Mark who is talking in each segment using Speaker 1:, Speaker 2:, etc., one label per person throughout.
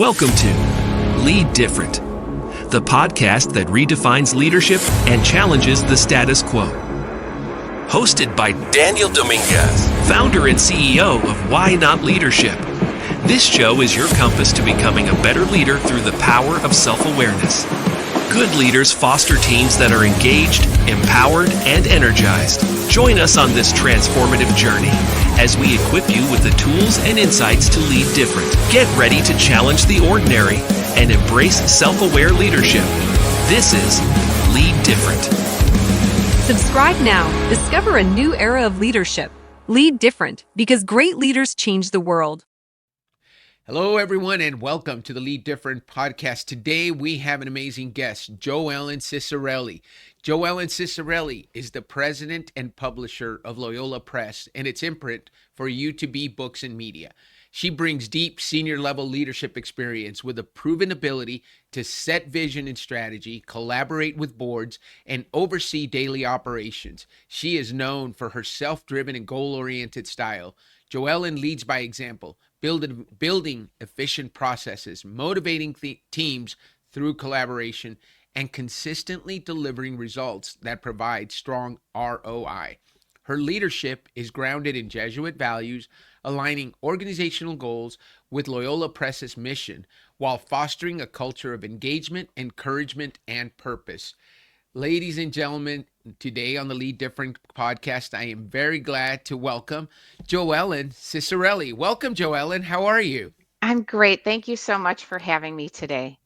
Speaker 1: Welcome to Lead Different, the podcast that redefines leadership and challenges the status quo. Hosted by Daniel Dominguez, founder and CEO of Why Not Leadership. This show is your compass to becoming a better leader through the power of self-awareness. Good leaders foster teams that are engaged, empowered, and energized. Join us on this transformative journey as we equip you with the tools and insights to lead different. Get ready to challenge the ordinary and embrace self-aware leadership. This is Lead Different.
Speaker 2: Subscribe now. Discover a new era of leadership. Lead different, because great leaders change the world.
Speaker 3: Hello, everyone, and welcome to the Lead Different podcast. Today, we have an amazing guest, Joellyn Cicciarelli. Joellyn Cicciarelli is the president and publisher of Loyola Press and its imprint for U2B Books and Media. She brings deep senior-level leadership experience with a proven ability to set vision and strategy, collaborate with boards, and oversee daily operations. She is known for her self-driven and goal-oriented style. Joellyn leads by example, building efficient processes, motivating teams through collaboration, and consistently delivering results that provide strong ROI. Her leadership is grounded in Jesuit values, aligning organizational goals with Loyola Press's mission, while fostering a culture of engagement, encouragement, and purpose. Ladies and gentlemen, today on the Lead Different podcast, I am very glad to welcome Joellyn Cicciarelli. Welcome, Joellyn. How are you?
Speaker 4: I'm great. Thank you so much for having me today.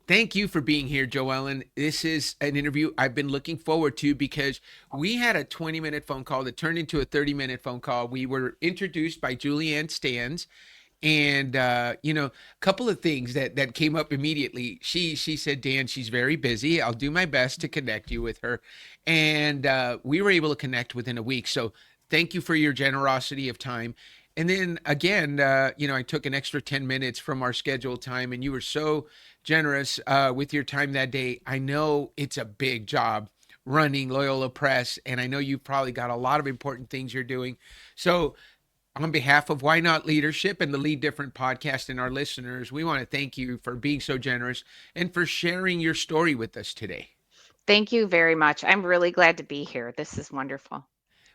Speaker 3: Thank you for being here, Joellyn. This is an interview I've been looking forward to because we had a 20-minute phone call that turned into a 30-minute phone call. We were introduced by Julianne Stans. And, a couple of things that came up immediately. She said, Dan, she's very busy. I'll do my best to connect you with her. And we were able to connect within a week. So thank you for your generosity of time. And then again, I took an extra 10 minutes from our scheduled time, and you were so generous with your time that day. I know it's a big job running Loyola Press, and I know you've probably got a lot of important things you're doing. So on behalf of Why Not Leadership and the Lead Different podcast and our listeners, we want to thank you for being so generous and for sharing your story with us today.
Speaker 4: Thank you very much. I'm really glad to be here. This is wonderful.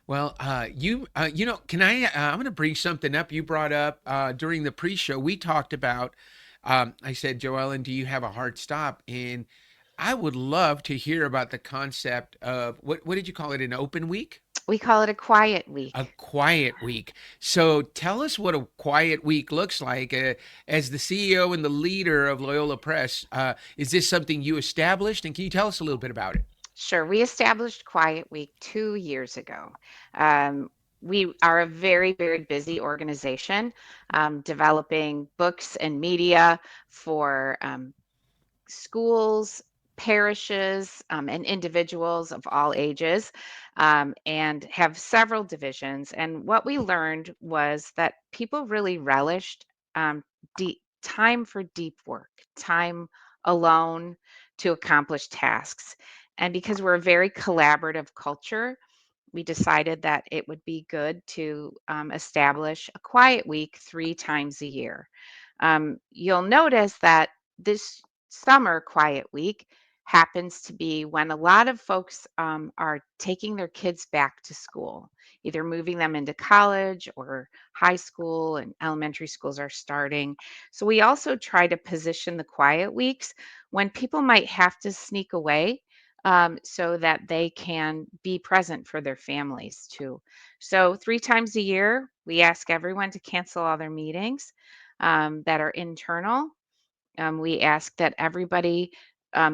Speaker 3: Well, I'm going to bring something up you brought up during the pre-show. We talked about, I said, Joellyn, do you have a hard stop? And I would love to hear about the concept of, what did you call it, an open week?
Speaker 4: We call it a quiet week.
Speaker 3: A quiet week. So tell us what a quiet week looks like. As the CEO and the leader of Loyola Press, is this something you established? And can you tell us a little bit about it?
Speaker 4: Sure. We established Quiet Week 2 years ago. We are a very, very busy organization, developing books and media for schools, parishes, and individuals of all ages, and have several divisions. And what we learned was that people really relished time for deep work, time alone to accomplish tasks. And because we're a very collaborative culture, we decided that it would be good to establish a quiet week 3 times a year. You'll notice that this summer quiet week happens to be when a lot of folks are taking their kids back to school, either moving them into college or high school, and elementary schools are starting. So we also try to position the quiet weeks when people might have to sneak away, so that they can be present for their families too. So 3 times a year, we ask everyone to cancel all their meetings that are internal. We ask that everybody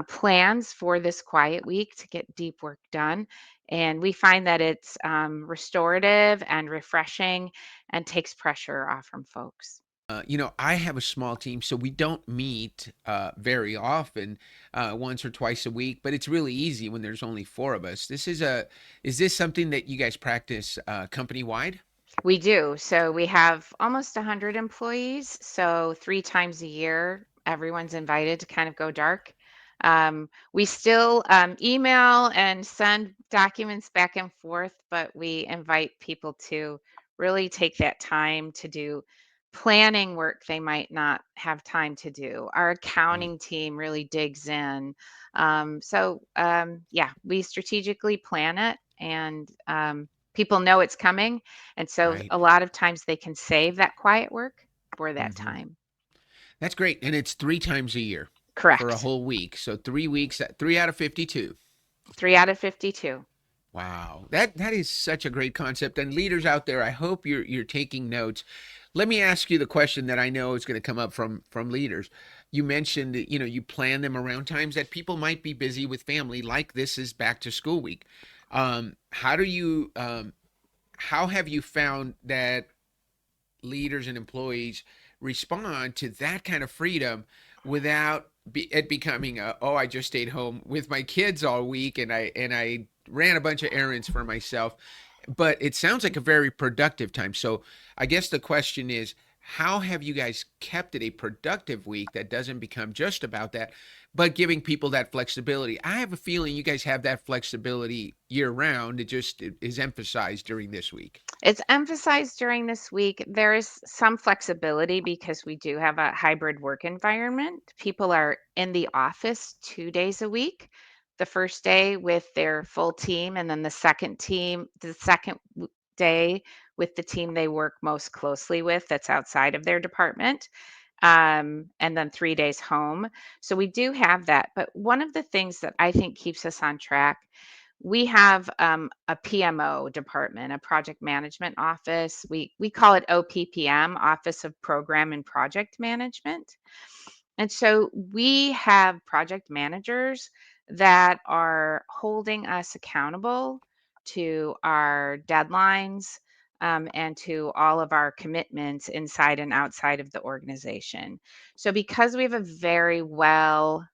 Speaker 4: plans for this quiet week to get deep work done. And we find that it's restorative and refreshing and takes pressure off from folks.
Speaker 3: I have a small team, so we don't meet very often, once or twice a week, but it's really easy when there's only 4 of us. Is this something that you guys practice company-wide?
Speaker 4: We do. So we have almost 100 employees. So 3 times a year, everyone's invited to kind of go dark. We still email and send documents back and forth, but we invite people to really take that time to do planning work they might not have time to do. Our
Speaker 3: Right.
Speaker 4: accounting team really digs in. Yeah, we strategically plan it, and people know it's coming. And so
Speaker 3: Right.
Speaker 4: a lot of times they can save that quiet work for that
Speaker 3: Hmm.
Speaker 4: time.
Speaker 3: That's great. And it's 3 times a year for a
Speaker 4: Correct.
Speaker 3: whole week. So 3 weeks, 3 out of 52.
Speaker 4: 3 out of 52.
Speaker 3: Wow. That is such a great concept. And leaders out there, I hope you're taking notes. Let me ask you the question that I know is going to come up from leaders. You mentioned that, you plan them around times that people might be busy with family, like this is back to school week. How do you how have you found that leaders and employees respond to that kind of freedom without it becoming oh, I just stayed home with my kids all week and I ran a bunch of errands for myself, but it sounds like a very productive time. So I guess the question is, how have you guys kept it a productive week that doesn't become just about that, but giving people that flexibility? I have a feeling you guys have that flexibility year round. It is emphasized during this week.
Speaker 4: It's emphasized during this week. There is some flexibility because we do have a hybrid work environment. People are in the office 2 days a week. The first day with their full team, and then the second day with the team they work most closely with that's outside of their department. And then 3 days home. So we do have that. But one of the things that I think keeps us on track, we have a PMO department, a project management office. We call it OPPM, Office of Program and Project Management. And so we have project managers that are holding us accountable to our deadlines, and to all of our commitments inside and outside of the organization. So, because we have a very well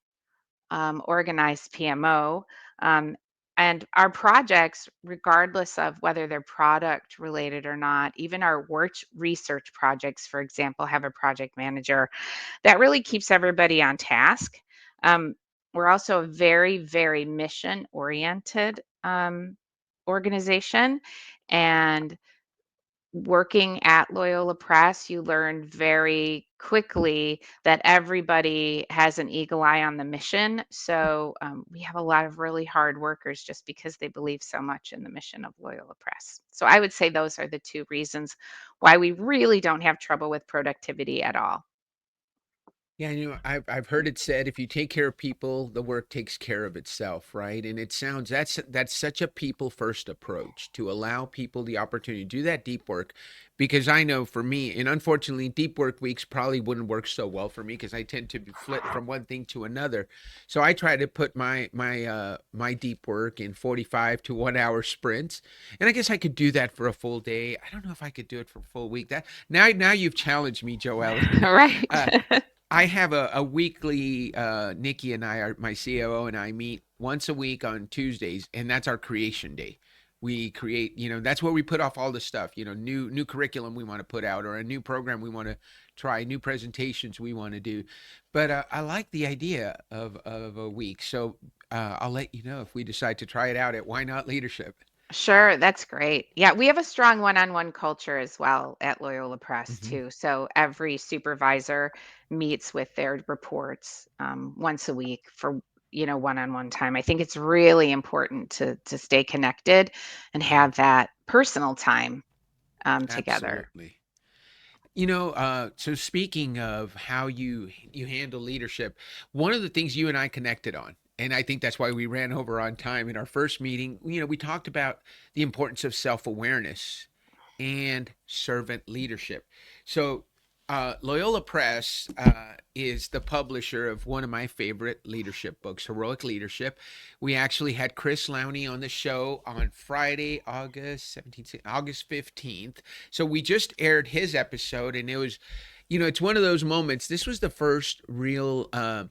Speaker 4: organized PMO, um, and our projects, regardless of whether they're product related or not, even our work research projects, for example, have a project manager that really keeps everybody on task. Um, we're also a very, very mission oriented organization. And working at Loyola Press, you learn very quickly that everybody has an eagle eye on the mission. So we have a lot of really hard workers just because they believe so much in the mission of Loyola Press. So I would say those are the two reasons why we really don't have trouble with productivity at all.
Speaker 3: Yeah, I've heard it said if you take care of people, the work takes care of itself, right? And it sounds that's such a people first approach to allow people the opportunity to do that deep work, because I know for me, and unfortunately, deep work weeks probably wouldn't work so well for me because I tend to flip from one thing to another. So I try to put my deep work in 45 to 1 hour sprints, and I guess I could do that for a full day. I don't know if I could do it for a full week. That now you've challenged me, Joelle.
Speaker 4: Right.
Speaker 3: uh, I have a weekly, Nikki and I, my COO and I meet once a week on Tuesdays, and that's our creation day. We create, that's where we put off all the stuff, new curriculum we want to put out, or a new program we want to try, new presentations we want to do. But I like the idea of a week. So I'll let you know if we decide to try it out at Why Not Leadership.
Speaker 4: Sure, that's great. Yeah, we have a strong one-on-one culture as well at Loyola Press
Speaker 3: Hmm.
Speaker 4: too. So every supervisor meets with their reports once a week for one-on-one time. I think it's really important to stay connected and
Speaker 3: Right.
Speaker 4: have that personal time together.
Speaker 3: Absolutely. So speaking of how you handle leadership, one of the things you and I connected on, and I think that's why we ran over on time in our first meeting, we talked about the importance of self-awareness and servant leadership. So Loyola Press is the publisher of one of my favorite leadership books, Heroic Leadership. We actually had Chris Lowney on the show on Friday, August 15th. So we just aired his episode, and it was, it's one of those moments. This was the first real, and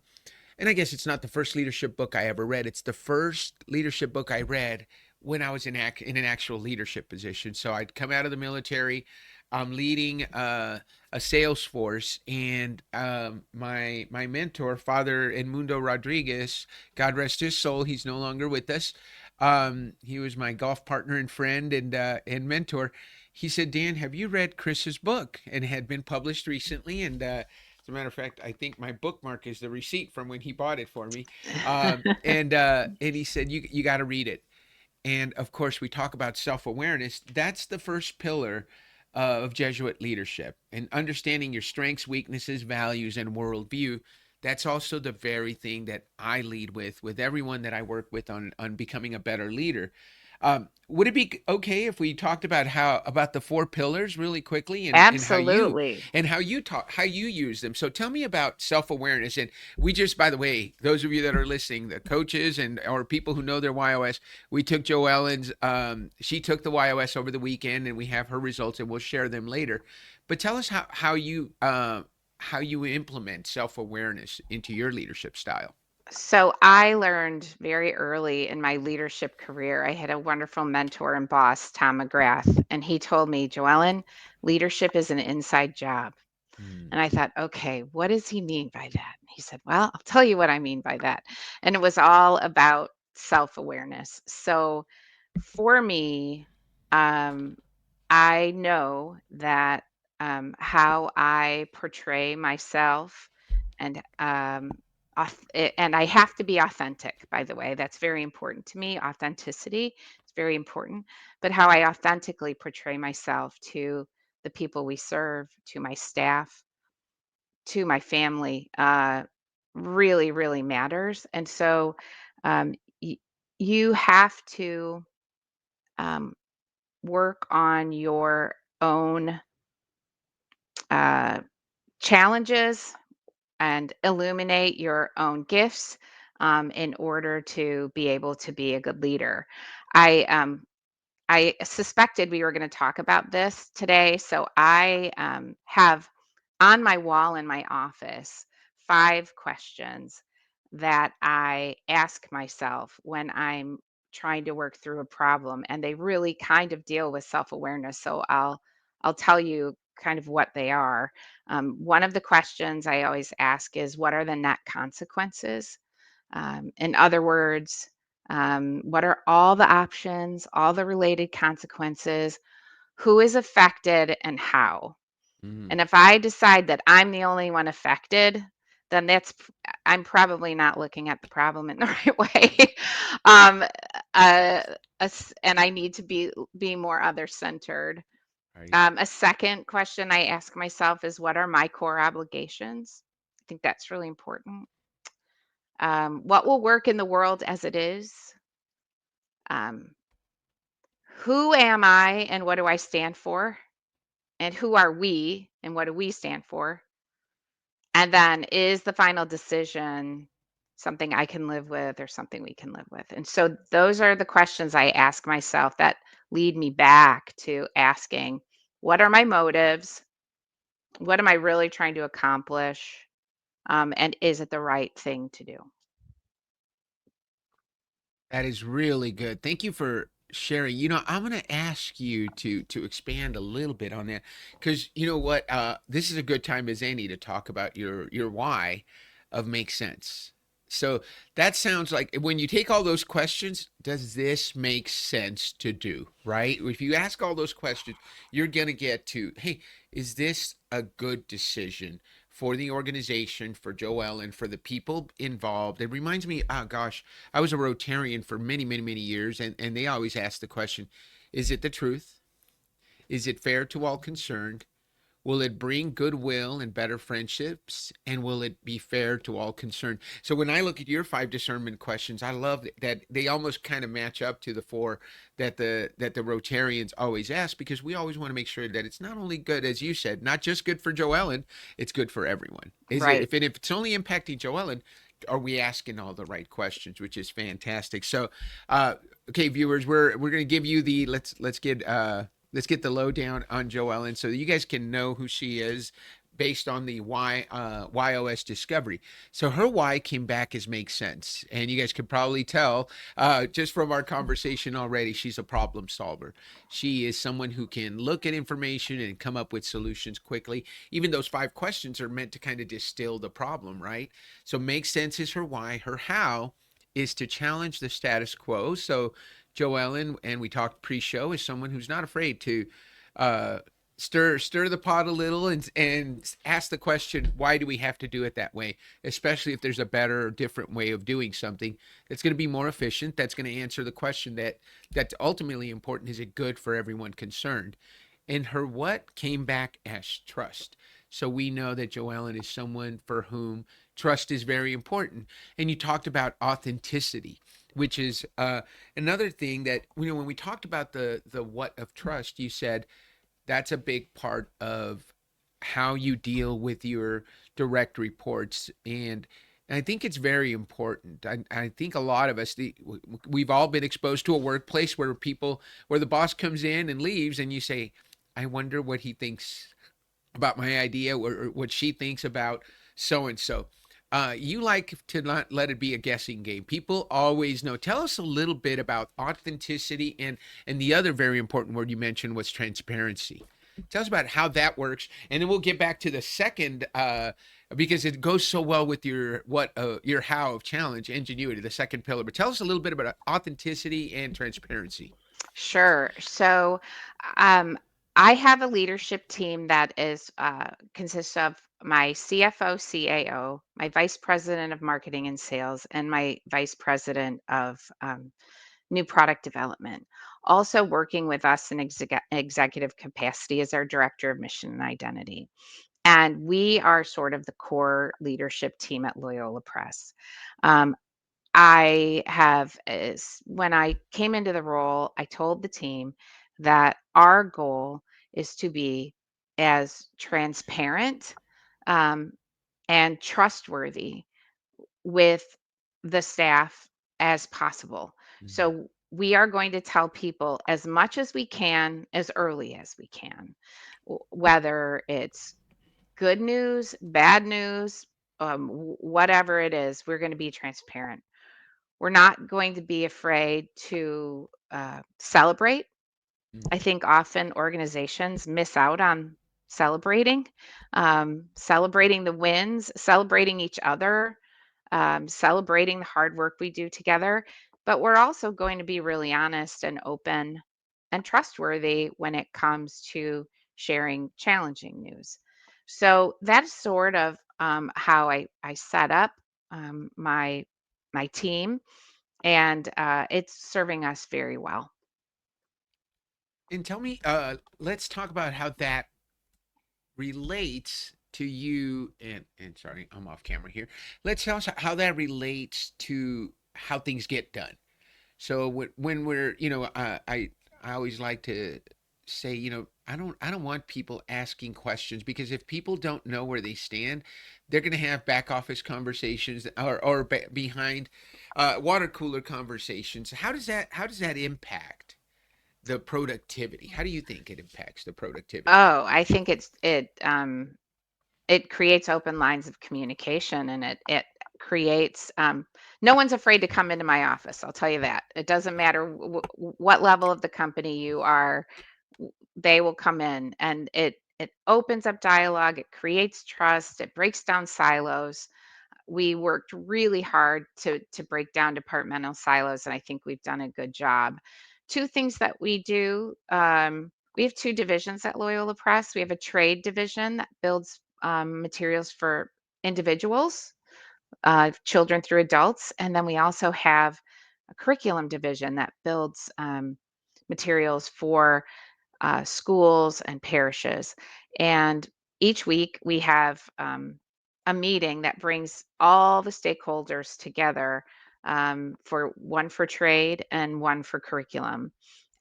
Speaker 3: I guess it's not the first leadership book I ever read. It's the first leadership book I read when I was in an actual leadership position. So I'd come out of the military. I'm leading a sales force, and my mentor, Father Edmundo Rodriguez, God rest his soul, he's no longer with us. He was my golf partner and friend and mentor. he said, Dan, have you read Chris's book? And it had been published recently. And as a matter of fact, I think my bookmark is the receipt from when he bought it for me. And he said, you got to read it. And of course, we talk about self-awareness. That's the first pillar of Jesuit leadership, and understanding your strengths, weaknesses, values, and worldview. That's also the very thing that I lead with everyone that I work with on becoming a better leader. Would it be okay if we talked about about the four pillars really quickly, and
Speaker 4: Absolutely.
Speaker 3: how you use them? So tell me about self-awareness. And we just, by the way, those of you that are listening, the coaches and or people who know their YOS, we took Joellyn's. She took the YOS over the weekend, and we have her results, and we'll share them later. But tell us how you implement self-awareness into your leadership style.
Speaker 4: So I learned very early in my leadership career. I had a wonderful mentor and boss, Tom McGrath, and he told me, Joellen, leadership is an inside job.
Speaker 3: Mm.
Speaker 4: And I thought, okay, what does he mean by that? He said, well, I'll tell you what I mean by that. And it was all about self-awareness. So for me, um, I know that how I portray myself and and I have to be authentic, by the way. That's very important to me. Authenticity is very important. But how I authentically portray myself to the people we serve, to my staff, to my family, really, really matters. And so um, y- you have to um, work on your own uh, challenges and illuminate your own gifts in order to be able to be a good leader. I I suspected we were going to talk about this today, so I have on my wall in my office 5 questions that I ask myself when I'm trying to work through a problem, and they really kind of deal with self-awareness. So I'll tell you kind of what they are. One of the questions I always ask is, what are the net consequences? In other words, what are all the options, all the related consequences? Who is affected and how?
Speaker 3: Mm.
Speaker 4: And if I decide that I'm the only one affected, then I'm probably not looking at the problem in the right way. um, uh, and I need to be more other centered.
Speaker 3: Right.
Speaker 4: A second question I ask myself is, what are my core obligations? I think that's really important. What will work in the world as it is? Um, who am I and what do I stand for? And who are we and what do we stand for? And then, is the final decision something I can live with or something we can live with? And so those are the questions I ask myself that lead me back to asking, what are my motives? What am I really trying to accomplish? And is it the right thing to do?
Speaker 3: That is really good. Thank you for sharing. I'm going to ask you to expand a little bit on that, because you know what, this is a good time as any to talk about your why of make sense. So that sounds like when you take all those questions, does this make sense to do? Right? If you ask all those questions, you're going to get to, hey, is this a good decision for the organization, for Joellyn, for the people involved? It reminds me, oh gosh, I was a Rotarian for many, many, many years, and they always ask the question, is it the truth? Is it fair to all concerned? Will it bring goodwill and better friendships? And will it be fair to all concerned? So when I look at your 5 discernment questions, I love that they almost kind of match up to the 4 that the Rotarians always ask, because we always want to make sure that it's not only good, as you said, not just good for Joellyn, it's good for everyone. Is it
Speaker 4: Right.
Speaker 3: if it's only impacting Joellyn, are we asking all the right questions, which is fantastic. So okay, viewers, we're going to give you the let's get the lowdown on Joellyn so that you guys can know who she is based on the YOS discovery. So her why came back as make sense. And you guys could probably tell just from our conversation already, she's a problem solver. She is someone who can look at information and come up with solutions quickly. Even those 5 questions are meant to kind of distill the problem, right? So make sense is her why. Her how is to challenge the status quo. So Joellyn, and we talked pre-show, is someone who's not afraid to uh, stir the pot a little and ask the question, why do we have to do it that way? Especially if there's a better or different way of doing something that's going to be more efficient, that's going to answer the question that's ultimately important: is it good for everyone concerned? And her what came back as trust. So we know that Joellyn is someone for whom trust is very important. And you talked about authenticity, which is another thing that, when we talked about the what of trust, you said that's a big part of how you deal with your direct reports. And I think it's very important. I think a lot of us, we've all been exposed to a workplace where the boss comes in and leaves, and you say, I wonder what he thinks about my idea, or what she thinks about so and so. You like to not let it be a guessing game. People always know. Tell us a little bit about authenticity, and the other very important word you mentioned was transparency. Tell us about how that works, and then we'll get back to the second, because it goes so well with your how of challenge, ingenuity, the second pillar. But tell us a little bit about authenticity and transparency.
Speaker 4: Sure. So, um, I have a leadership team that is consists of my CFO, CAO, my vice president of marketing and sales, and my vice president of new product development. Also working with us in executive capacity is our director of mission and identity. And we are sort of the core leadership team at Loyola Press. Um, when I came into the role, I told the team that our goal is to be as transparent um, and trustworthy with the staff as possible.
Speaker 3: Mhm.
Speaker 4: So we are going to tell people as much as we can, as early as we can, whether it's good news, bad news, whatever it is, we're going to be transparent. We're not going to be afraid to celebrate. I
Speaker 3: Mhm.
Speaker 4: think often organizations miss out on celebrating, celebrating the wins, celebrating each other, celebrating the hard work we do together. But we're also going to be really honest and open and trustworthy when it comes to sharing challenging news. So that's sort of how I set up my team, and it's serving us very well.
Speaker 3: And tell me, let's talk about how that relates to you. And sorry, I'm off camera here. Let's tell us how that relates to how things get done. So when we're, I always like to say, I don't want people asking questions, because if people don't know where they stand, they're going to have back office conversations, or behind water cooler conversations. How does that impact the productivity? How do you think it impacts the productivity?
Speaker 4: Oh, I think it creates open lines of communication, and it creates no one's afraid to come into my office. I'll tell you that. It doesn't matter what level of the company you are, they will come in, and it opens up dialogue, it creates trust, it breaks down silos. We worked really hard to break down departmental silos, and I think we've done a good job. Two things that we do, we have two divisions at Loyola Press. We have a trade division that builds materials for individuals, children through adults, and then we also have a curriculum division that builds materials for schools and parishes. And each week we have a meeting that brings all the stakeholders together, for one for trade and one for curriculum.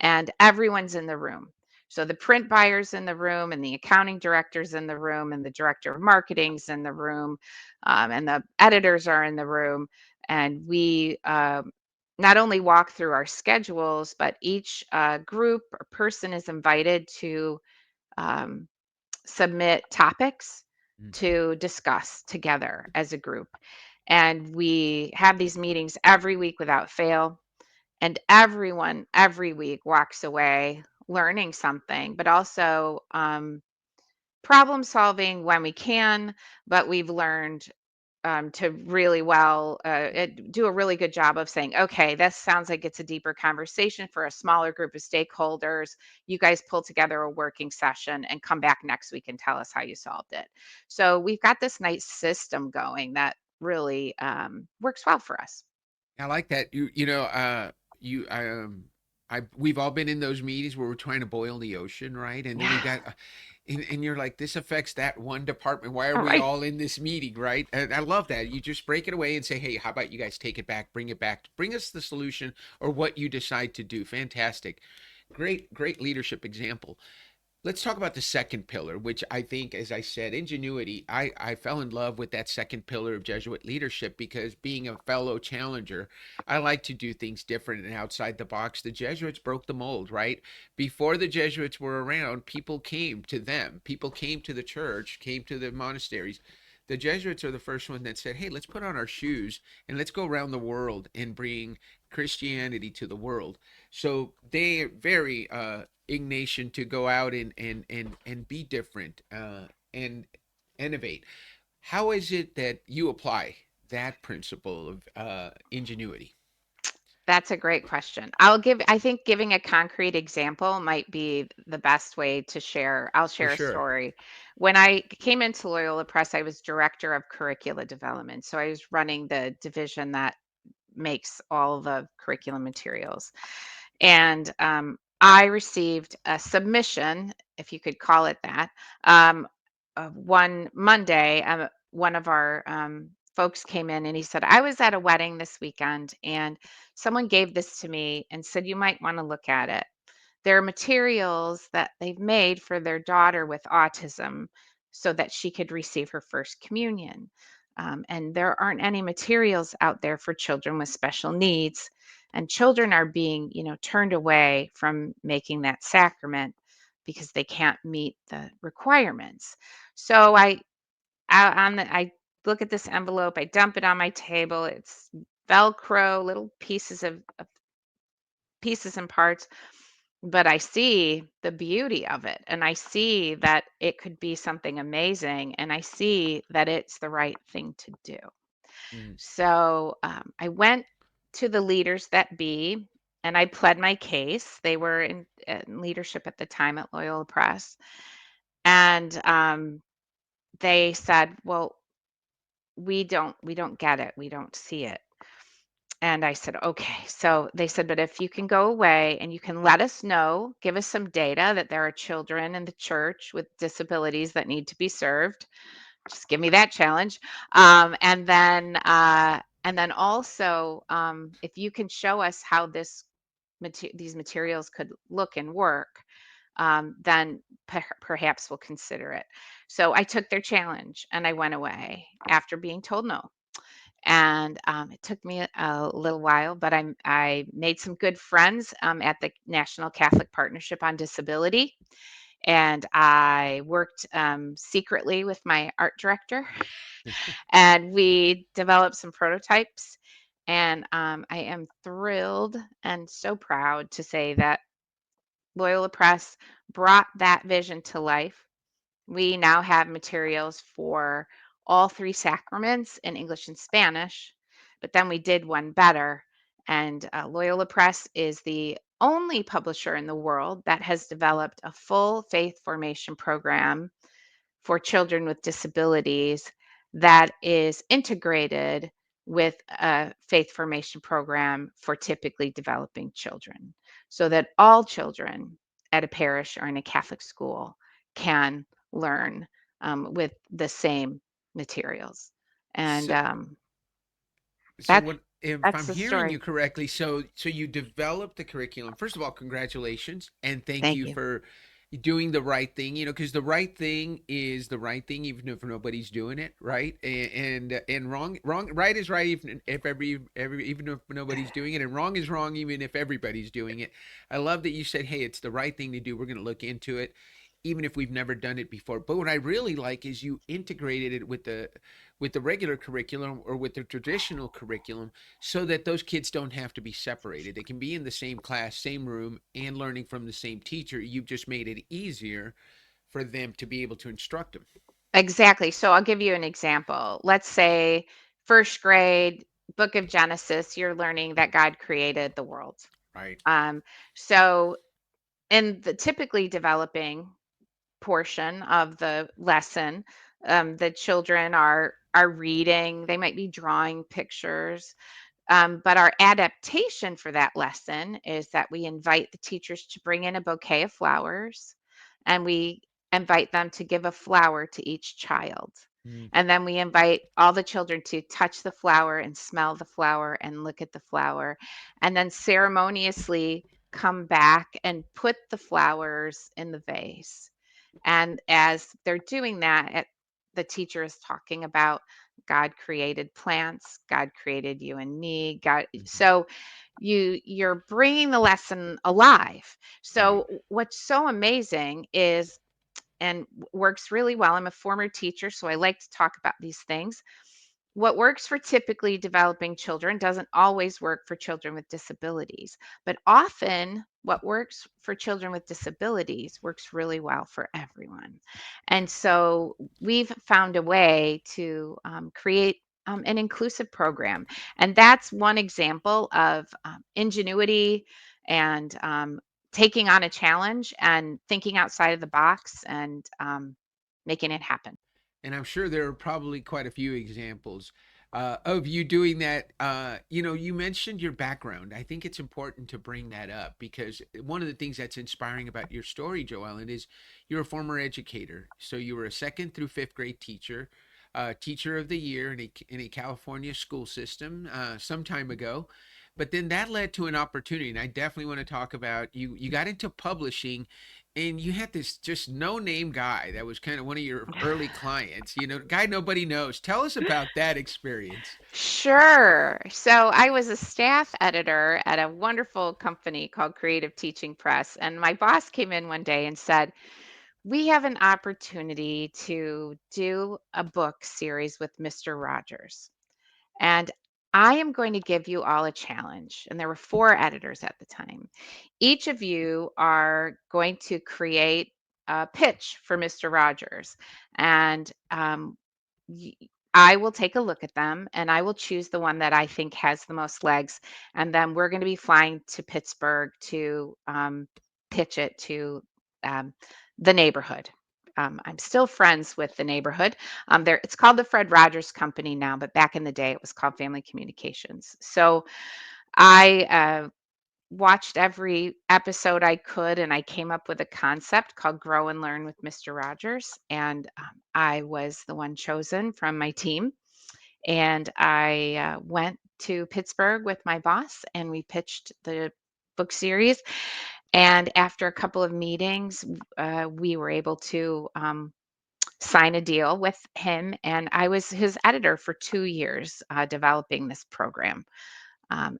Speaker 4: And everyone's in the room. So the print buyer's in the room, and the accounting director's in the room, and the director of marketing's in the room, and the editors are in the room. And we not only walk through our schedules, but each group or person is invited to um, submit topics
Speaker 3: Mm.
Speaker 4: to discuss together as a group. And we have these meetings every week without fail. And everyone every week walks away learning something, but also problem solving when we can. But we've learned to really do a really good job of saying, okay, this sounds like it's a deeper conversation for a smaller group of stakeholders. You guys pull together a working session and come back next week and tell us how you solved it. So we've got this nice system going that really works well for us.
Speaker 3: I like that. We've all been in those meetings where we're trying to boil the ocean, right? And then we got, and you're like, this affects that one department. Why are we
Speaker 4: Right.
Speaker 3: all in this meeting, right? And I love that. You just break it away and say, hey, how about you guys take it back, bring us the solution or what you decide to do. Fantastic. Great leadership example. Let's talk about the second pillar, which I think, as I said, ingenuity. I fell in love with that second pillar of Jesuit leadership because being a fellow challenger, I like to do things different and outside the box. The Jesuits broke the mold, right? Before the Jesuits were around, people came to them. People came to the church, came to the monasteries. The Jesuits are the first one that said, hey, let's put on our shoes and let's go around the world and bring Christianity to the world. So they're very Ignatian to go out and be different and innovate. How is it that you apply that principle of ingenuity?
Speaker 4: That's a great question. I think giving a concrete example might be the best way to share. I'll
Speaker 3: For
Speaker 4: share a
Speaker 3: sure.
Speaker 4: story. When I came into Loyola Press, I was director of curricula development. So I was running the division that makes all the curriculum materials. And I received a submission, if you could call it that, one Monday. One of our folks came in and he said, I was at a wedding this weekend and someone gave this to me and said, you might want to look at it. They're materials that they've made for their daughter with autism so that she could receive her first communion. And there aren't any materials out there for children with special needs. And children are being, turned away from making that sacrament because they can't meet the requirements. So I look at this envelope, I dump it on my table. It's Velcro, little of pieces and parts, but I see the beauty of it and I see that it could be something amazing and I see that it's the right thing to do.
Speaker 3: Mm.
Speaker 4: So I went to the leaders that be and I pled my case. They were in leadership at the time at Loyola Press. And they said, well, we don't get it. We don't see it. And I said, okay. So they said, but if you can go away and you can let us know, give us some data that there are children in the church with disabilities that need to be served, just give me that challenge. And then also, if you can show us how these materials could look and work, then perhaps we'll consider it. So I took their challenge and I went away after being told no. And it took me a little while, but I made some good friends at the National Catholic Partnership on Disability. And I worked secretly with my art director, and we developed some prototypes. And I am thrilled and so proud to say that Loyola Press brought that vision to life. We now have materials for all three sacraments in English and Spanish, but then we did one better. And Loyola Press is the only publisher in the world that has developed a full faith formation program for children with disabilities that is integrated with a faith formation program for typically developing children, so that all children at a parish or in a Catholic school can learn with the same materials. And
Speaker 3: So, so
Speaker 4: that
Speaker 3: what if
Speaker 4: that's
Speaker 3: I'm
Speaker 4: the
Speaker 3: hearing you
Speaker 4: story.
Speaker 3: correctly? So you developed the curriculum. First of all, congratulations and thank
Speaker 4: Thank
Speaker 3: you
Speaker 4: you.
Speaker 3: for doing the right thing. Because the right thing is the right thing, even if nobody's doing it, right? And right is right, even if even if nobody's doing it, and wrong is wrong, even if everybody's doing it. I love that you said, "Hey, it's the right thing to do. We're going to look into it." Even if we've never done it before. But what I really like is you integrated it with the regular curriculum or with the traditional curriculum so that those kids don't have to be separated. They can be in the same class, same room, and learning from the same teacher. You've just made it easier for them to be able to instruct them.
Speaker 4: Exactly. So I'll give you an example. Let's say first grade, Book of Genesis, you're learning that God created the world.
Speaker 3: Right.
Speaker 4: Um, so in the typically developing portion of the lesson, the children are reading, they might be drawing pictures. But our adaptation for that lesson is that we invite the teachers to bring in a bouquet of flowers, and we invite them to give a flower to each child.
Speaker 3: Mm.
Speaker 4: And then we invite all the children to touch the flower and smell the flower and look at the flower, and then ceremoniously come back and put the flowers in the vase. And as they're doing that, the teacher is talking about God created plants, God created you and me, God.
Speaker 3: Mhm.
Speaker 4: So you're bringing the lesson alive.
Speaker 3: Right.
Speaker 4: So what's so amazing is, and works really well. I'm a former teacher, so I like to talk about these things. What works for typically developing children doesn't always work for children with disabilities, but often what works for children with disabilities works really well for everyone. And so we've found a way to create an inclusive program. And that's one example of ingenuity and taking on a challenge and thinking outside of the box and making it happen.
Speaker 3: And I'm sure there are probably quite a few examples of you doing that. You mentioned your background. I think it's important to bring that up because one of the things that's inspiring about your story, Joellyn, is you're a former educator. So you were a second through fifth grade teacher, teacher of the year in a California school system some time ago. But then that led to an opportunity, and I definitely want to talk about you. You got into publishing, and you had this just no name guy that was kind of one of your early clients, guy nobody knows. Tell us about that experience.
Speaker 4: Sure. So I was a staff editor at a wonderful company called Creative Teaching Press. And my boss came in one day and said, "We have an opportunity to do a book series with Mr. Rogers. And I am going to give you all a challenge." And there were four editors at the time. Each of you are going to create a pitch for Mr. Rogers. And y- I will take a look at them and I will choose the one that I think has the most legs. And then we're going to be flying to Pittsburgh to pitch it to um, the neighborhood. I'm still friends with the neighborhood. It's called the Fred Rogers Company now, but back in the day it was called Family Communications. So I watched every episode I could, and I came up with a concept called Grow and Learn with Mr. Rogers. And I was the one chosen from my team. And I went to Pittsburgh with my boss, and we pitched the book series. And after a couple of meetings, we were able to sign a deal with him. And I was his editor for 2 years developing this program.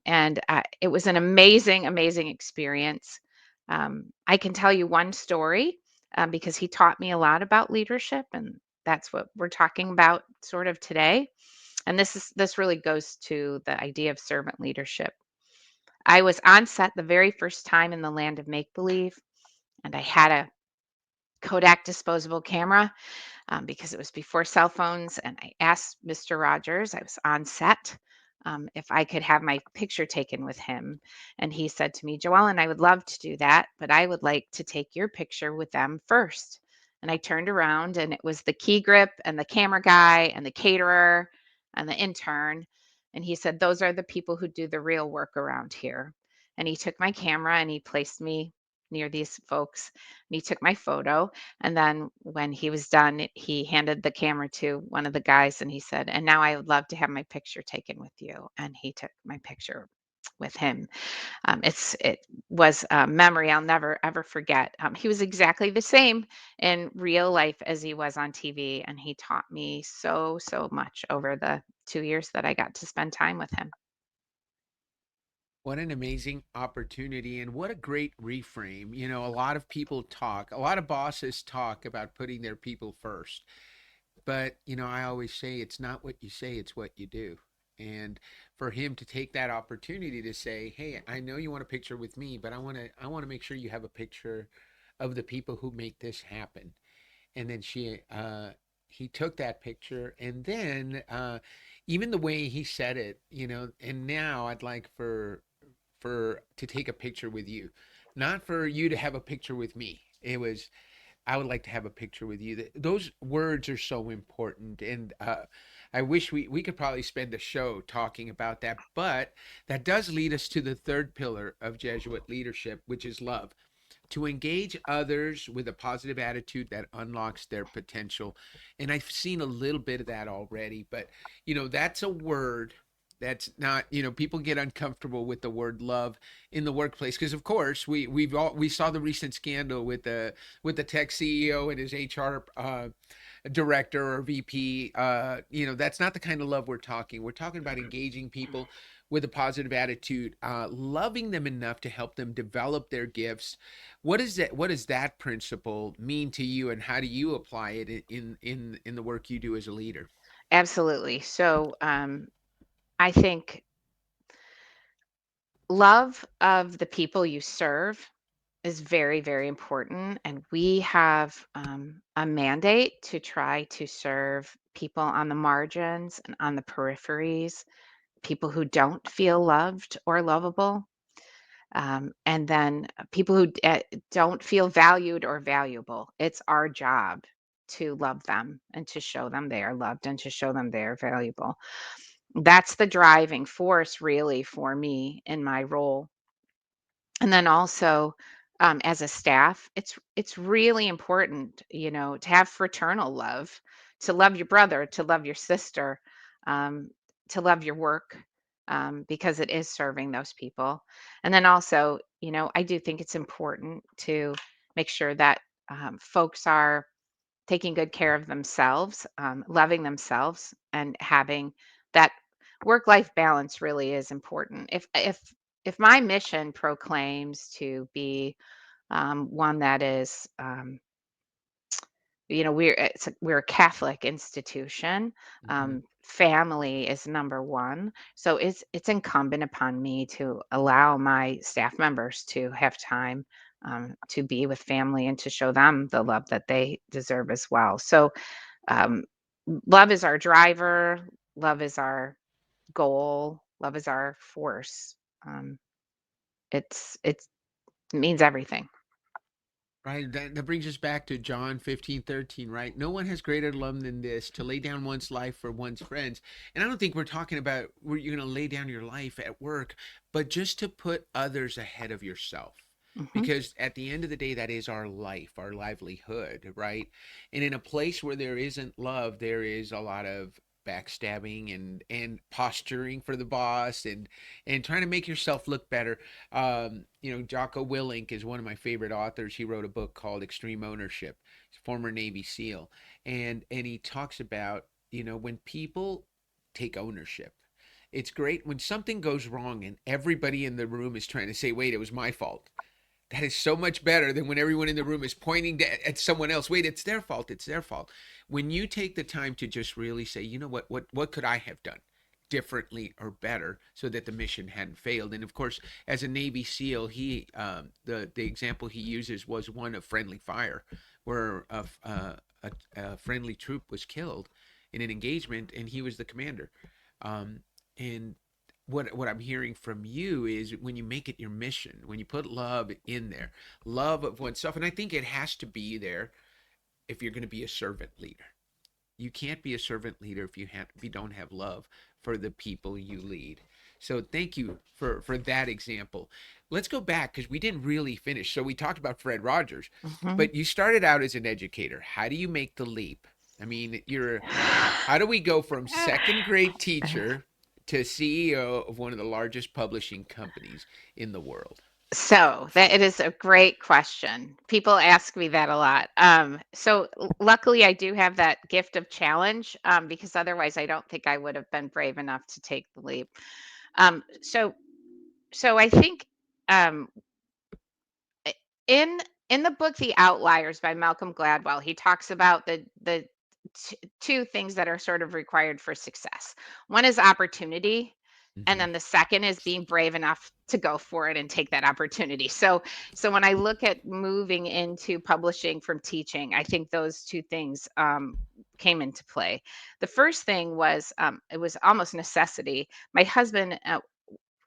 Speaker 4: And it was an amazing, amazing experience. I can tell you one story because he taught me a lot about leadership, and that's what we're talking about sort of today. And this really goes to the idea of servant leadership. I was on set the very first time in the land of make believe, and I had a Kodak disposable camera because it was before cell phones. And I asked Mr. Rogers, I was on set, if I could have my picture taken with him. And he said to me, "Joellen, I would love to do that, but I would like to take your picture with them first." And I turned around, and it was the key grip and the camera guy and the caterer and the intern. And he said, "Those are the people who do the real work around here." And he took my camera and he placed me near these folks, and he took my photo. And then when he was done, he handed the camera to one of the guys and he said, "And now I would love to have my picture taken with you." And he took my picture with him. It was a memory I'll never ever forget. He was exactly the same in real life as he was on TV, and he taught me so much over the 2 years that I got to spend time with him.
Speaker 3: What an amazing opportunity, and what a great reframe. A lot of people talk, a lot of bosses talk about putting their people first. But, I always say it's not what you say, it's what you do. And for him to take that opportunity to say, "Hey, I know you want a picture with me, but I want to make sure you have a picture of the people who make this happen." And then he took that picture, and then even the way he said it, and now I'd like for to take a picture with you, not for you to have a picture with me. It was, I would like to have a picture with you. Those words are so important, and I wish we could probably spend a show talking about that. But that does lead us to the third pillar of Jesuit leadership, which is love. To engage others with a positive attitude that unlocks their potential. And I've seen a little bit of that already, but that's a word that's not, people get uncomfortable with the word love in the workplace because of course we saw the recent scandal with the tech CEO and his HR director or VP. That's not the kind of love we're talking about engaging people with a positive attitude, loving them enough to help them develop their gifts. What does that principle mean to you, and how do you apply it in the work you do as a leader?
Speaker 4: Absolutely. So I think love of the people you serve is very, very important. And we have a mandate to try to serve people on the margins and on the peripheries, people who don't feel loved or lovable, and then people who don't feel valued or valuable. It's our job to love them and to show them they are loved and to show them they are valuable. That's the driving force, really, for me in my role. And then also, as a staff, it's really important, to have fraternal love, to love your brother, to love your sister, um, to love your work, because it is serving those people. And then also, I do think it's important to make sure that folks are taking good care of themselves, loving themselves, and having that work-life balance really is important. If my mission proclaims to be one that is, we're a Catholic institution.
Speaker 3: Hmm.
Speaker 4: Family is number one, so it's incumbent upon me to allow my staff members to have time to be with family and to show them the love that they deserve as well. So um, love is our driver, love is our goal, love is our force. Um, it means everything.
Speaker 3: Right. That brings us back to John 15:13, right? No one has greater love than this, to lay down one's life for one's friends. And I don't think we're talking about where you're going to lay down your life at work, but just to put others ahead of yourself.
Speaker 4: Hmm.
Speaker 3: Because at the end of the day, that is our life, our livelihood, right? And in a place where there isn't love, there is a lot of backstabbing and posturing for the boss and trying to make yourself look better. Jocko Willink is one of my favorite authors. He wrote a book called Extreme Ownership. He's a former Navy SEAL, and he talks about when people take ownership. It's great when something goes wrong and everybody in the room is trying to say, "Wait, it was my fault." That is so much better than when everyone in the room is pointing at someone else. Wait, it's their fault. It's their fault. When you take the time to just really say, you know what could I have done differently or better so that the mission hadn't failed? And of course, as a Navy SEAL, he the example he uses was one of friendly fire, where a friendly troop was killed in an engagement, and he was the commander. And what I'm hearing from you is when you make it your mission, when you put love in there, love of oneself, and I think it has to be there if you're going to be a servant leader. You can't be a servant leader if you don't have love for the people you lead. So thank you for that example. Let's go back because we didn't really finish. So we talked about Fred Rogers,
Speaker 4: Hmm.
Speaker 3: but you started out as an educator. How do you make the leap? I mean, how do we go from second grade teacher to CEO of one of the largest publishing companies in the world?
Speaker 4: So that it is a great question. People ask me that a lot. So luckily, I do have that gift of challenge, because otherwise, I don't think I would have been brave enough to take the leap. Um, so so I think um, i- in in the book The Outliers by Malcolm Gladwell, he talks about the two things that are sort of required for success. One is opportunity, and
Speaker 3: Hmm.
Speaker 4: then the second is being brave enough to go for it and take that opportunity. So when I look at moving into publishing from teaching, I think those two things came into play. The first thing was, it was almost necessity. My husband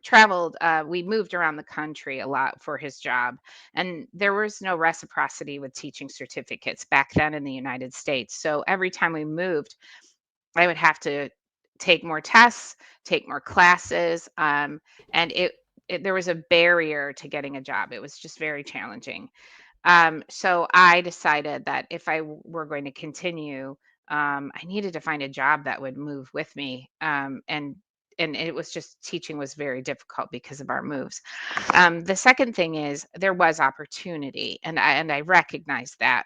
Speaker 4: traveled, we moved around the country a lot for his job, and there was no reciprocity with teaching certificates back then in the United States. So every time we moved, I would have to take more tests, take more classes, and there was a barrier to getting a job. It was just very challenging. So I decided that if were going to continue, I needed to find a job that would move with me. And it was just teaching was very difficult because of our moves. The second thing is there was opportunity, and I recognized that.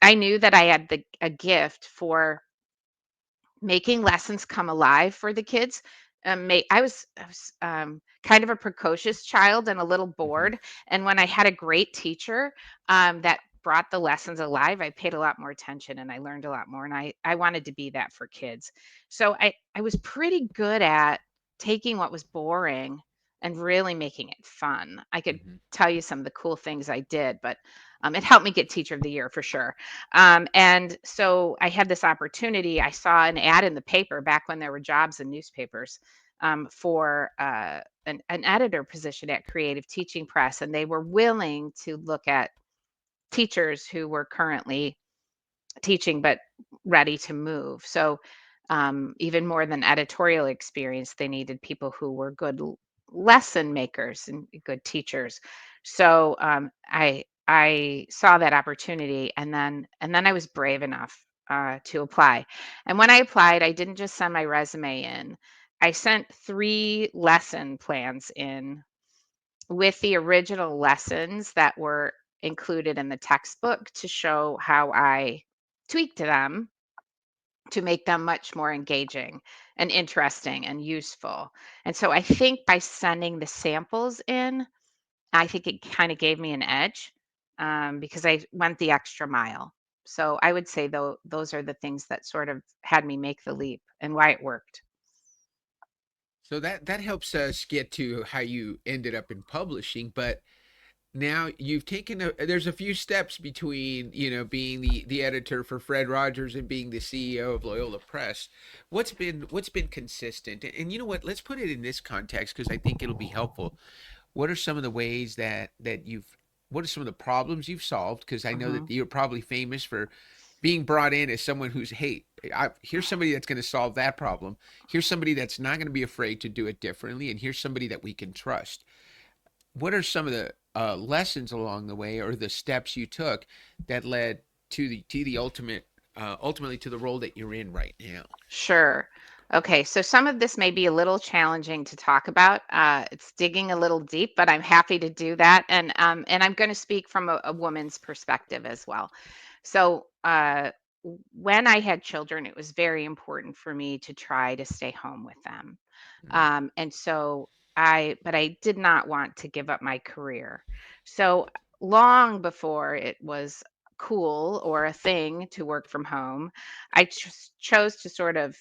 Speaker 4: I knew that I had a gift for making lessons come alive for the kids. I was kind of a precocious child and a little
Speaker 3: Hmm.
Speaker 4: bored. And when I had a great teacher that brought the lessons alive, I paid a lot more attention and I learned a lot more. And I wanted to be that for kids. So I was pretty good at taking what was boring and really making it fun. I could
Speaker 3: Hmm.
Speaker 4: tell you some of the cool things I did, but it helped me get Teacher of the Year for sure. And so I had this opportunity. I saw an ad in the paper back when there were jobs in newspapers for an editor position at Creative Teaching Press, and they were willing to look at teachers who were currently teaching but ready to move. So even more than editorial experience, they needed people who were good lesson makers and good teachers. So I saw that opportunity, and then I was brave enough to apply. And when I applied, I didn't just send my resume in. I sent 3 lesson plans in with the original lessons that were included in the textbook to show how I tweaked them to make them much more engaging and interesting and useful. And so I think by sending the samples in, I think it kind of gave me an edge because I went the extra mile. So I would say though those are the things that sort of had me make the leap and why it worked.
Speaker 3: So that helps us get to how you ended up in publishing, but now you've taken there's a few steps between being the editor for Fred Rogers and being the CEO of Loyola Press. What's been consistent? And you know what? Let's put it in this context because I think it'll be helpful. What are some of the ways that you've what are some of the problems you've solved? Because I know that
Speaker 4: Hmm.
Speaker 3: you're probably famous for being brought in as someone who's, hey, here's somebody that's going to solve that problem. Here's somebody that's not going to be afraid to do it differently, and here's somebody that we can trust. What are some of the lessons along the way, or the steps you took that led to the ultimately to the role that you're in right now?
Speaker 4: Sure. Okay, so some of this may be a little challenging to talk about. It's digging a little deep, but I'm happy to do that, and I'm going to speak from a woman's perspective as well. So, when I had children, it was very important for me to try to stay home with them. And so but I did not want to give up my career. So long before it was cool or a thing to work from home, I just chose to sort of,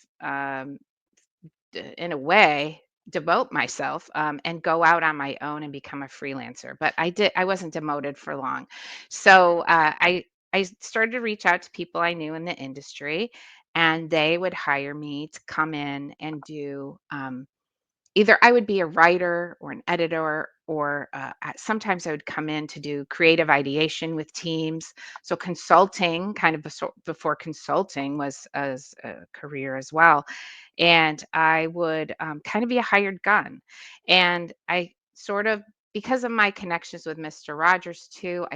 Speaker 4: in a way, devote myself and go out on my own and become a freelancer. But I wasn't demoted for long. So I started to reach out to people I knew in the industry, and they would hire me to come in and do either I would be a writer or an editor, or sometimes I would come in to do creative ideation with teams. So consulting, kind of before consulting was as a career as well. And I would kind of be a hired gun. And I sort of, because of my connections with Mr. Rogers too,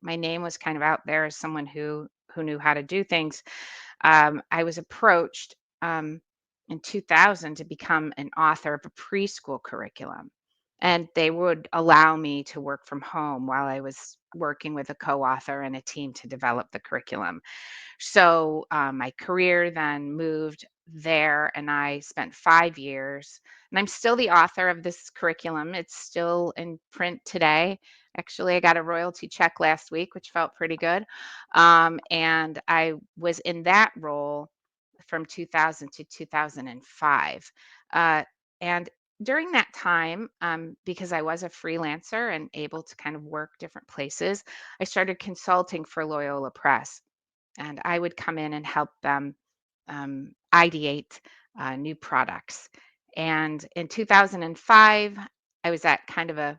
Speaker 4: my name was kind of out there as someone who knew how to do things. I was approached in 2000 to become an author of a preschool curriculum. And they would allow me to work from home while I was working with a co author and a team to develop the curriculum. So my career then moved there, and I spent 5 years. And I'm still the author of this curriculum. It's still in print today. Actually, I got a royalty check last week, which felt pretty good. And I was in that role from 2000 to 2005. Uh, and during that time, because I was a freelancer and able to kind of work different places, I started consulting for Loyola Press, and I would come in and help them. ideate new products. And in 2005, I was at kind of a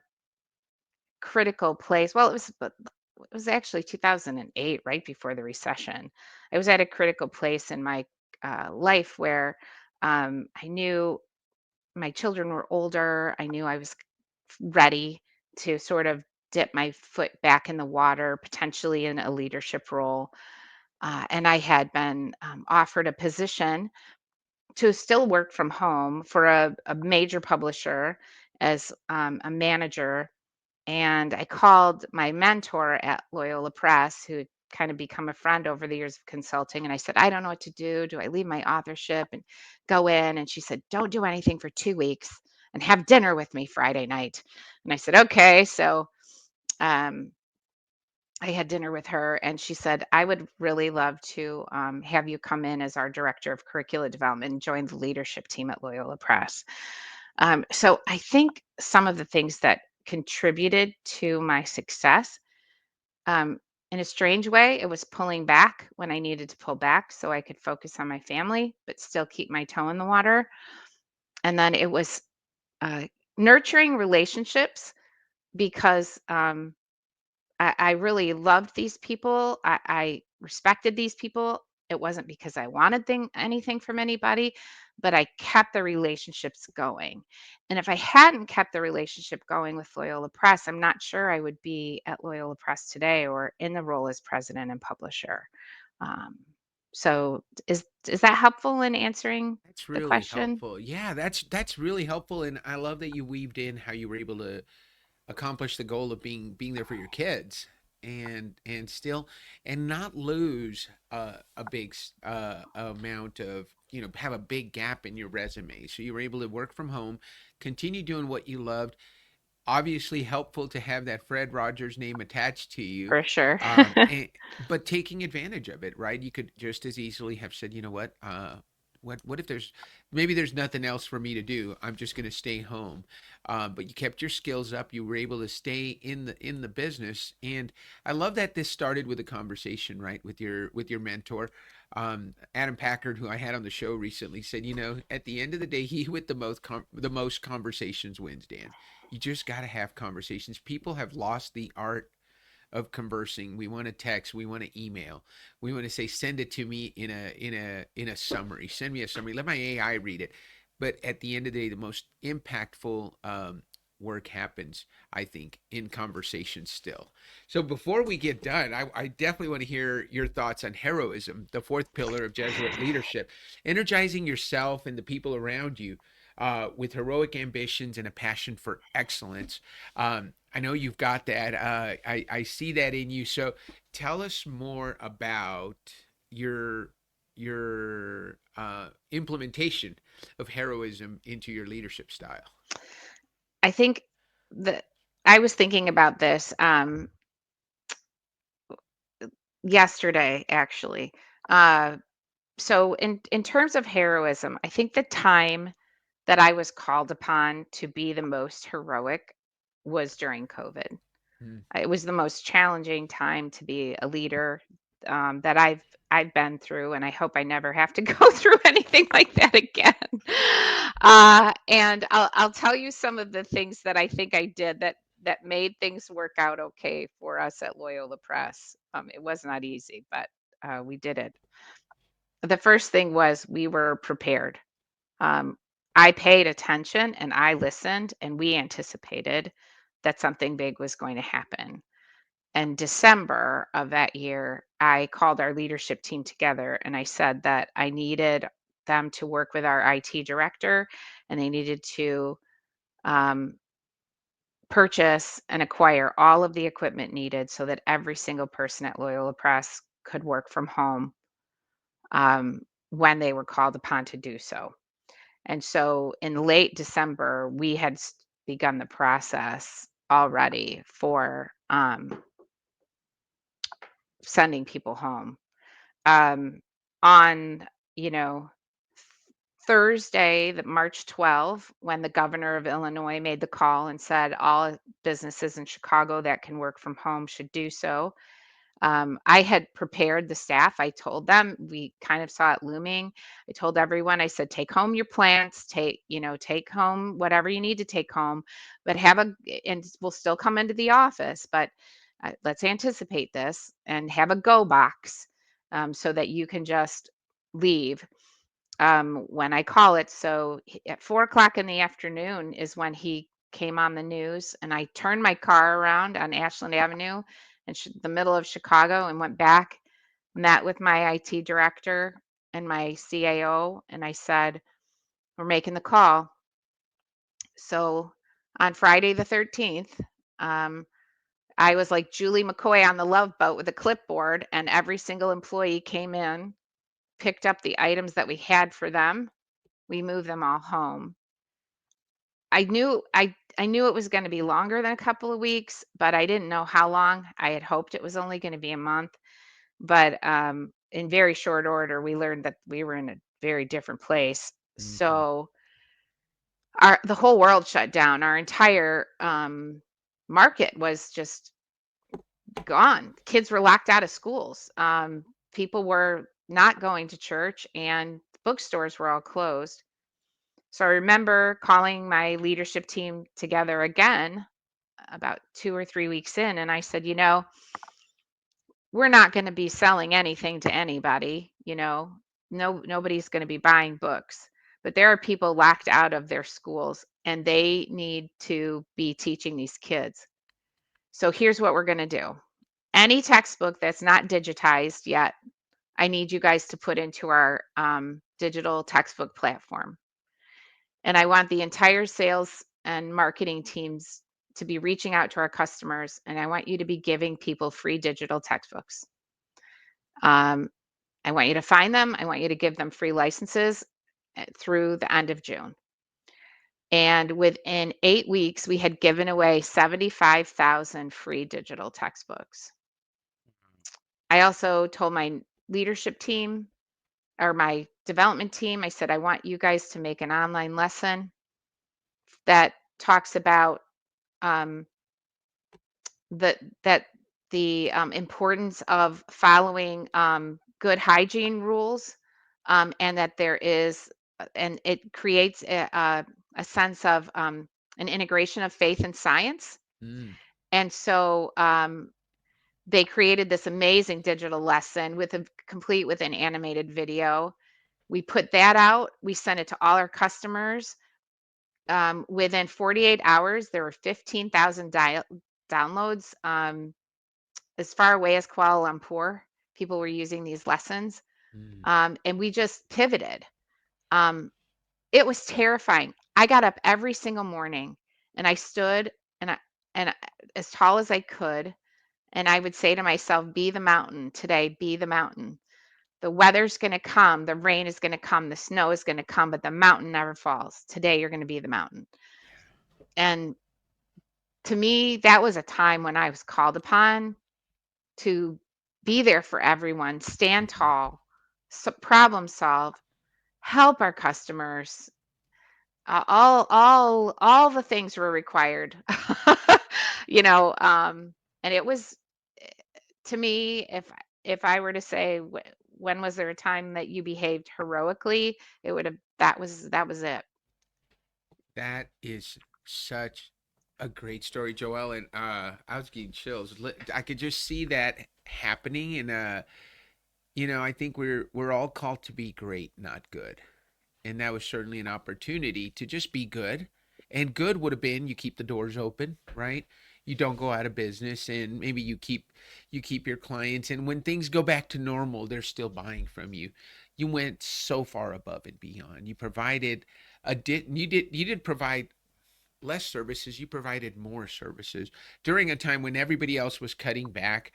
Speaker 4: critical place. Well, it was actually 2008, right before the recession. I was at a critical place in my life where I knew my children were older. I knew I was ready to sort of dip my foot back in the water, potentially in a leadership role. And I had been offered a position to still work from home for a major publisher as a manager. And I called my mentor at Loyola Press, who had kind of become a friend over the years of consulting. And I said, I don't know what to do. Do I leave my authorship and go in? And she said, don't do anything for 2 weeks and have dinner with me Friday night. And I said, okay. So um, I had dinner with her, and she said, I would really love to have you come in as our director of curricular development and join the leadership team at Loyola Press. So I think some of the things that contributed to my success, um, in a strange way, it was pulling back when I needed to pull back so I could focus on my family, but still keep my toe in the water. And then it was uh, nurturing relationships because I really loved these people. I respected these people. It wasn't because I wanted anything from anybody, but I kept the relationships going. And if I hadn't kept the relationship going with Loyola Press, I'm not sure I would be at Loyola Press today or in the role as president and publisher. Um, so is that helpful in answering
Speaker 3: That's
Speaker 4: the
Speaker 3: really
Speaker 4: question?
Speaker 3: helpful. Yeah, that's really helpful, and I love that you weaved in how you were able to accomplish the goal of being there for your kids, and still and not lose a big amount of, have a big gap in your resume. So you were able to work from home, continue doing what you loved. Obviously helpful to have that Fred Rogers name attached to you,
Speaker 4: For sure.
Speaker 3: and but taking advantage of it, right? You could just as easily have said, you know what, what if there's nothing else for me to do? I'm just going to stay home. But you kept your skills up. You were able to stay in the business, and I love that this started with a conversation, right, with your mentor. Adam Packard, who I had on the show recently, said, at the end of the day, he with the most conversations wins, Dan. You just got to have conversations. People have lost the art of conversing. We want to text, we want to email, we want to say send it to me in a summary. Send me a summary. Let my AI read it. But at the end of the day, the most impactful work happens, I think, in conversation still. So before we get done, I definitely want to hear your thoughts on heroism, the fourth pillar of Jesuit leadership, energizing yourself and the people around you with heroic ambitions and a passion for excellence. I know you've got that. I see that in you. So tell us more about your implementation of heroism into your leadership style.
Speaker 4: I think that I was thinking about this yesterday, actually. Uh, so in terms of heroism, I think the time that I was called upon to be the most heroic was during COVID.
Speaker 3: Mm.
Speaker 4: It was the most challenging time to be a leader that I've been through, and I hope I never have to go through anything like that again. And I'll tell you some of the things that I think I did that made things work out okay for us at Loyola Press. It was not easy, but we did it. The first thing was we were prepared. Um, I paid attention and I listened, and we anticipated that something big was going to happen. In December of that year, I called our leadership team together and I said that I needed them to work with our IT director, and they needed to um, purchase and acquire all of the equipment needed so that every single person at Loyola Press could work from home um, when they were called upon to do so. And so in late December, we had begun the process already for sending people home. Um, on, you know, Thursday, the March 12th, when the governor of Illinois made the call and said all businesses in Chicago that can work from home should do so, I had prepared the staff. I told them, we kind of saw it looming. I told everyone, I said, take home your plants, take home whatever you need to take home, but and we'll still come into the office, but let's anticipate this and have a go box, so that you can just leave when I call it. So at 4 o'clock in the afternoon is when he came on the news, and I turned my car around on Ashland Avenue in the middle of Chicago and went back, met with my IT director and my CAO, and I said, we're making the call. So on Friday the 13th, I was like Julie McCoy on the Love Boat with a clipboard, and every single employee came in, picked up the items that we had for them. We moved them all home. I knew it was going to be longer than a couple of weeks, but I didn't know how long. I had hoped it was only going to be a month, but in very short order, we learned that we were in a very different place.
Speaker 3: Mhm.
Speaker 4: So the whole world shut down. Our entire market was just gone. Kids were locked out of schools. People were not going to church, and bookstores were all closed. So I remember calling my leadership team together again about 2 or 3 weeks in, and I said, we're not going to be selling anything to anybody, nobody's going to be buying books, but there are people locked out of their schools, and they need to be teaching these kids. So here's what we're going to do. Any textbook that's not digitized yet, I need you guys to put into our digital textbook platform. And I want the entire sales and marketing teams to be reaching out to our customers, and I want you to be giving people free digital textbooks. I want you to find them. I want you to give them free licenses through the end of June. And within 8 weeks, we had given away 75,000 free digital textbooks. I also told my leadership team, or my development team, I said, I want you guys to make an online lesson that talks about that the importance of following good hygiene rules, and that there is, and it creates a sense of an integration of faith and science.
Speaker 3: Mm.
Speaker 4: And so they created this amazing digital lesson complete with an animated video. We put that out. We sent it to all our customers. Within 48 hours, there were 15,000 downloads. As far away as Kuala Lumpur, people were using these lessons.
Speaker 3: Mm.
Speaker 4: And we just pivoted. It was terrifying. I got up every single morning, and I stood, and as tall as I could, and I would say to myself, be the mountain today, be the mountain. The weather's going to come, the rain is going to come, the snow is going to come, but the mountain never falls. Today, you're going to be the mountain. And to me, that was a time when I was called upon to be there for everyone, stand tall, problem solve, help our customers. All the things were required, and it was, to me, if I were to say, when was there a time that you behaved heroically, it would have, that was it.
Speaker 3: That is such a great story, Joel. And I was getting chills. I could just see that happening. And I think we're all called to be great, not good. And that was certainly an opportunity to just be good. And good would have been you keep the doors open, right? You don't go out of business, and maybe you keep your clients. And when things go back to normal, they're still buying from you. You went so far above and beyond. You provided you did provide less services. You provided more services during a time when everybody else was cutting back.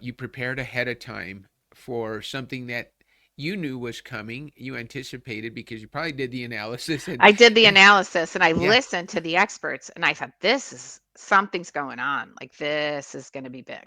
Speaker 3: You prepared ahead of time for something that you knew was coming. You anticipated because you probably did the analysis and
Speaker 4: I did the analysis, and I
Speaker 3: yeah,
Speaker 4: listened to the experts, and I thought, something's going on. Like, this is going to be big.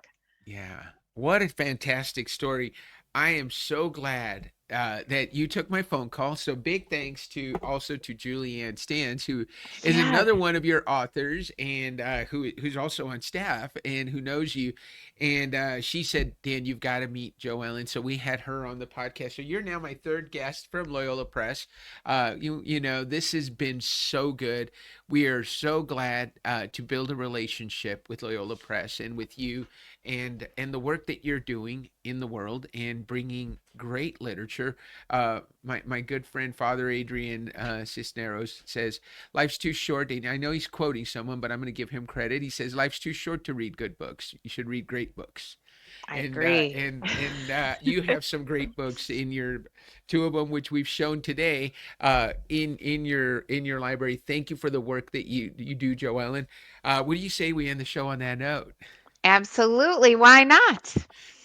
Speaker 3: yeah. What a fantastic story. I am so glad that you took my phone call. So big thanks to also to Julianne Stans, who is
Speaker 4: Yes.
Speaker 3: another one of your authors and who's also on staff and who knows you. And she said, Dan, you've got to meet Joellyn. So we had her on the podcast. So you're now my third guest from Loyola Press. You know, this has been so good. We are so glad to build a relationship with Loyola Press and with you and the work that you're doing in the world and bringing great literature. My good friend Father Adrian Cisneros says life's too short, and I know he's quoting someone, but I'm going to give him credit. He says life's too short to read good books. You should read great books.
Speaker 4: I
Speaker 3: And
Speaker 4: agree.
Speaker 3: you have some great books in your two of them, which we've shown today in your library. Thank you for the work that you do, Joellyn. What do you say we end the show on that note?
Speaker 4: Absolutely. Why not?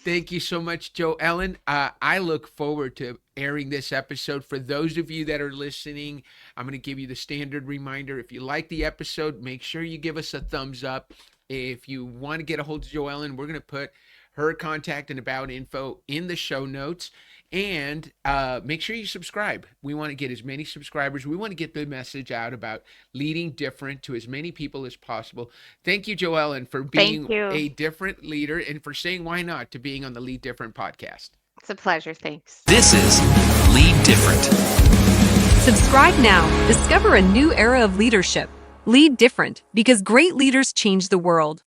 Speaker 3: Thank you so much, Joellyn. I look forward to airing this episode. For those of you that are listening, I'm going to give you the standard reminder. If you like the episode, make sure you give us a thumbs up. If you want to get a hold of Joellyn, we're going to put her contact and about info in the show notes. And make sure you subscribe. We want to get as many subscribers. We want to get the message out about leading different to as many people as possible. Thank you, Joellyn, for being
Speaker 4: Thank you.
Speaker 3: a different leader and for saying why not to being on the Lead Different podcast.
Speaker 4: It's a pleasure. Thanks.
Speaker 1: This is Lead Different.
Speaker 2: Subscribe now. Discover a new era of leadership. Lead different because great leaders change the world.